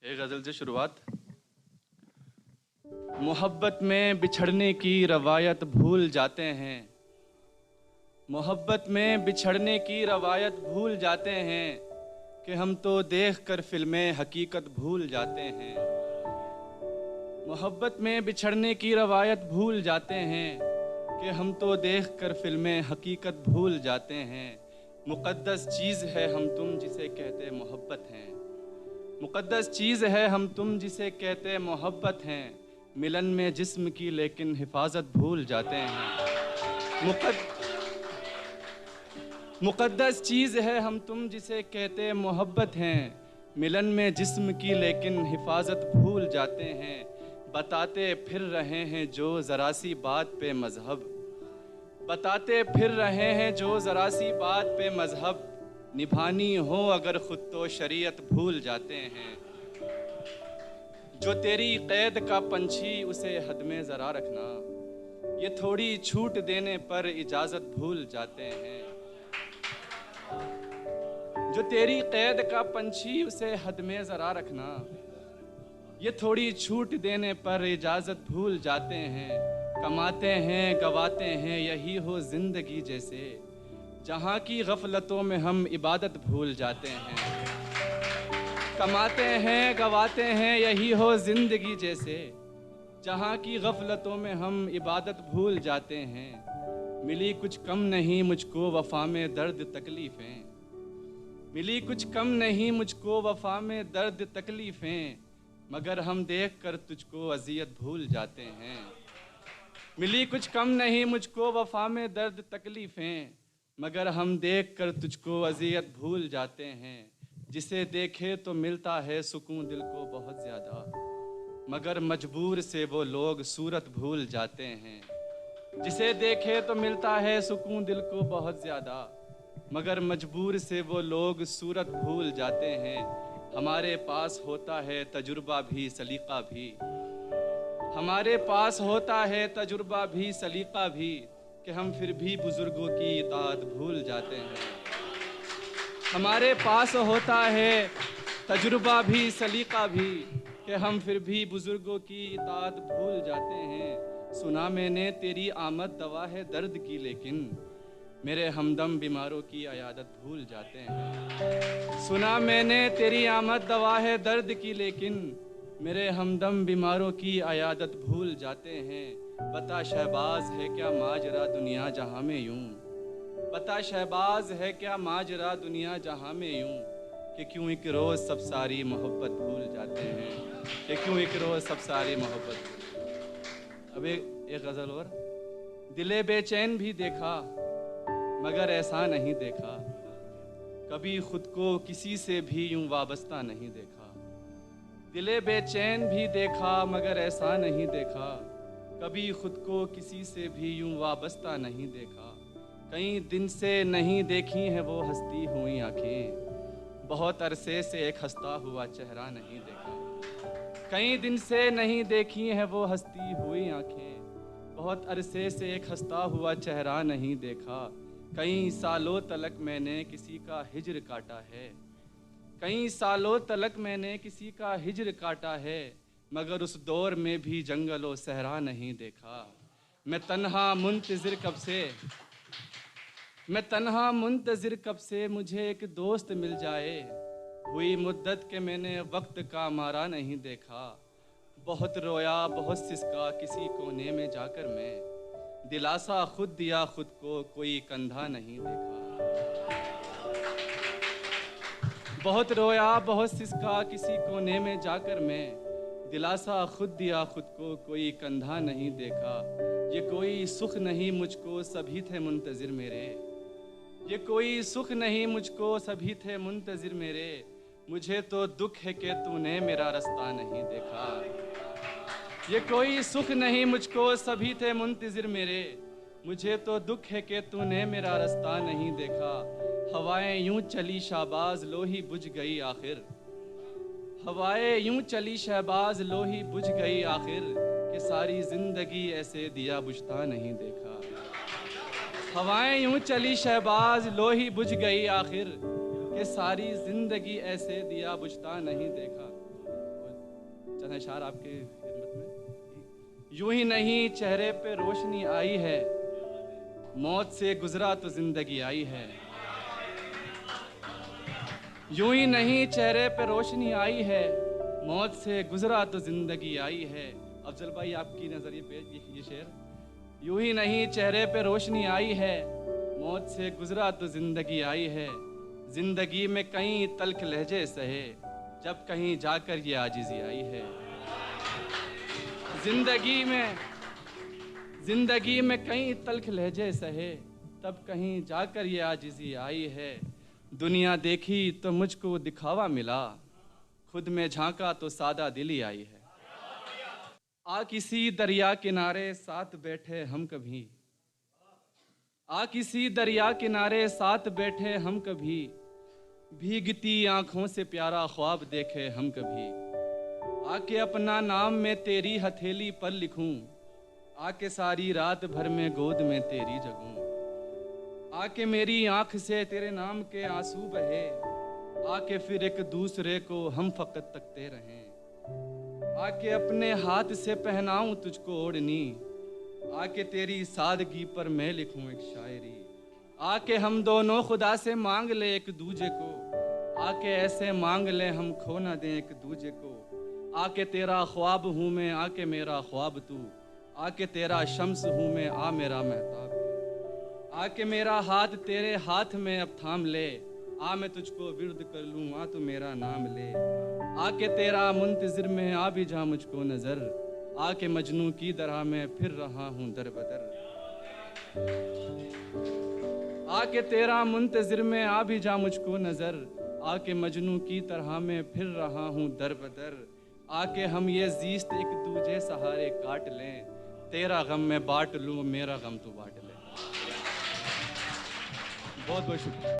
एक गज़ल से शुरुआत। मोहब्बत में बिछड़ने की रवायत भूल जाते हैं, मोहब्बत में बिछड़ने की रवायत भूल जाते हैं कि हम तो देख कर फिल्में हकीकत भूल जाते हैं। मोहब्बत में बिछड़ने की रवायत भूल जाते हैं कि हम तो देख कर फिल्में हकीकत भूल जाते हैं। मुक़द्दस चीज़ है हम तुम जिसे कहते मोहब्बत हैं, मुक़द्दस चीज़ है हम तुम जिसे कहते मोहब्बत हैं। मिलन में जिस्म की लेकिन हिफाजत भूल जाते हैं। मुक़द्दस चीज़ है हम तुम जिसे कहते मोहब्बत हैं। मिलन में जिस्म की लेकिन हिफाजत भूल जाते हैं। बताते फिर रहे हैं जो ज़रा सी बात पे मज़हब, बताते फिर रहे हैं जो ज़रा सी बात पे मज़हब। निभानी हो अगर ख़ुद तो शरीयत भूल जाते हैं। जो तेरी क़ैद का पंछी उसे हद में ज़रा रखना, ये थोड़ी छूट देने पर इजाज़त भूल जाते हैं। जो तेरी क़ैद का पंछी उसे हद में ज़रा रखना, ये थोड़ी छूट देने पर इजाज़त भूल जाते हैं। कमाते हैं गवाते हैं यही हो ज़िंदगी जैसे, जहाँ की गफलतों में हम इबादत भूल जाते हैं। कमाते हैं गवाते हैं यही हो ज़िंदगी जैसे, जहाँ की गफलतों में हम इबादत भूल जाते हैं। मिली कुछ कम नहीं मुझको वफ़ा में दर्द तकलीफ़ें, मिली कुछ कम नहीं मुझको वफ़ा में दर्द तकलीफ़ें। मगर हम देख कर तुझको अज़ियत भूल जाते हैं। मिली कुछ कम नहीं मुझको वफ़ा में दर्द तकलीफ़ें, मगर हम देख कर तुझको अज़ियत भूल जाते हैं। जिसे देखे तो मिलता है सुकून दिल को बहुत ज़्यादा, मगर मजबूर से वो लोग सूरत भूल जाते हैं। जिसे देखे तो मिलता है सुकून दिल को बहुत ज़्यादा, मगर मजबूर से वो लोग सूरत भूल जाते हैं। हमारे पास होता है तजुर्बा भी सलीक़ा भी, हमारे पास होता है तजुर्बा भी सलीक़ा भी, कि हम फिर भी बुज़ुर्गों की इताअत भूल जाते हैं। हमारे पास होता है तजुर्बा भी सलीक़ा भी, कि हम फिर भी बुज़ुर्गों की इताअत भूल जाते हैं। सुना मैंने तेरी आमद दवा है दर्द की, लेकिन मेरे हमदम बीमारों की अयादत भूल जाते हैं। सुना मैंने तेरी आमद दवा है दर्द की, लेकिन मेरे हमदम बीमारों की अयादत भूल जाते हैं। बता शहबाज है क्या माजरा दुनिया जहाँ में यूं, बता शहबाज है क्या माजरा दुनिया जहाँ में यूं, कि क्यों एक रोज़ सब सारी मोहब्बत भूल जाते हैं, कि क्यों एक रोज़ सब सारी मोहब्बत। अब एक गज़ल और। दिले बेचैन भी देखा मगर ऐसा नहीं देखा, कभी खुद को किसी से भी यूं वाबस्ता नहीं देखा। दिले बेचैन भी देखा मगर ऐसा नहीं देखा, कभी खुद को किसी से भी यूं वाबस्ता नहीं देखा। कई दिन से नहीं देखी हैं वो हंसती हुई आँखें, बहुत अरसे से एक हंसता हुआ चेहरा नहीं देखा। कई दिन से नहीं देखी हैं वो हंसती हुई आँखें, बहुत अरसे से एक हंसता हुआ चेहरा नहीं देखा। कई सालों तलक मैंने किसी का हिज्र काटा है, कई सालों तलक मैंने किसी का हिज्र काटा है, मगर उस दौर में भी जंगलों सहरा नहीं देखा। मैं तन्हा मुंतज़िर कब से, मैं तन्हा मुंतज़िर कब से मुझे एक दोस्त मिल जाए। हुई मुद्दत के मैंने वक्त का मारा नहीं देखा। बहुत रोया बहुत सिसका किसी कोने में जाकर मैं, दिलासा खुद दिया खुद को कोई कंधा नहीं देखा। बहुत रोया बहुत सिसका किसी कोने में जाकर मैं, दिलासा खुद दिया खुद को कोई कंधा नहीं देखा। ये कोई सुख नहीं मुझको सभी थे मुंतज़िर मेरे, ये कोई सुख नहीं मुझको सभी थे मुंतज़िर मेरे। मुझे तो दुख है कि तूने मेरा रास्ता नहीं देखा। ये कोई सुख नहीं मुझको सभी थे मुंतज़िर मेरे, मुझे तो दुख है कि तूने मेरा रास्ता नहीं देखा। हवाएं यूं चली शाहबाज लो ही बुझ गई आखिर, हवाएं यूं चली शहबाज लो ही बुझ गई आखिर, कि सारी ज़िंदगी ऐसे दिया बुझता नहीं देखा। हवाएं यूं चली शहबाज लो ही बुझ गई आखिर, कि सारी ज़िंदगी ऐसे दिया बुझता नहीं देखा। चंद अशआर आपके खिदमत में। यूं ही नहीं चेहरे पे रोशनी आई है, मौत से गुजरा तो जिंदगी आई है। यूं ही नहीं चेहरे पे रोशनी आई है, मौत से गुजरा तो जिंदगी आई है। अफजल भाई आपकी नजरिए पे ये शेर। यूं ही नहीं चेहरे पे रोशनी आई है, मौत से गुजरा तो जिंदगी आई है। जिंदगी में कई तल्ख लहजे सहे, जब कहीं जाकर ये आजिज़ी आई है। जिंदगी में कई तल्ख लहजे सहे, तब कहीं जाकर ये आजिज़ी आई है। दुनिया देखी तो मुझको दिखावा मिला, खुद में झांका तो सादा दिली आई है। आ किसी दरिया किनारे साथ बैठे हम कभी, आ किसी दरिया किनारे साथ बैठे हम कभी, भीगती आंखों से प्यारा ख्वाब देखे हम कभी। आके अपना नाम मैं तेरी हथेली पर लिखूं, आके सारी रात भर में गोद में तेरी जगूं। आके मेरी आंख से तेरे नाम के आंसू बहे, आके फिर एक दूसरे को हम फकत तकते रहें। आके अपने हाथ से पहनाऊं तुझको ओढ़नी, आके तेरी सादगी पर मैं लिखूं एक शायरी। आके हम दोनों खुदा से मांग ले एक दूजे को, आके ऐसे मांग ले हम खो ना दें एक दूजे को। आके तेरा ख्वाब हूँ मैं, आके मेरा ख्वाब तू, आके तेरा शम्स हूँ मैं, आ मेरा महताब। आके मेरा हाथ तेरे हाथ में अब थाम ले, आ मैं तुझको विर्द कर लूँ, आ तू मेरा नाम ले। आके तेरा मुंतजिर में आ भी जा मुझको नजर, आके मजनू की तरह मैं फिर रहा हूँ दर बदर। आके तेरा मुंतजिर में आ भी जा मुझको नजर, आके मजनू की तरह मैं फिर रहा हूँ दर बदर। आके हम ये जीस्त एक दूजे सहारे काट लें, तेरा गम मैं बांट लूँ, मेरा गम तू बांट ले। बहुत बहुत शुक्रिया।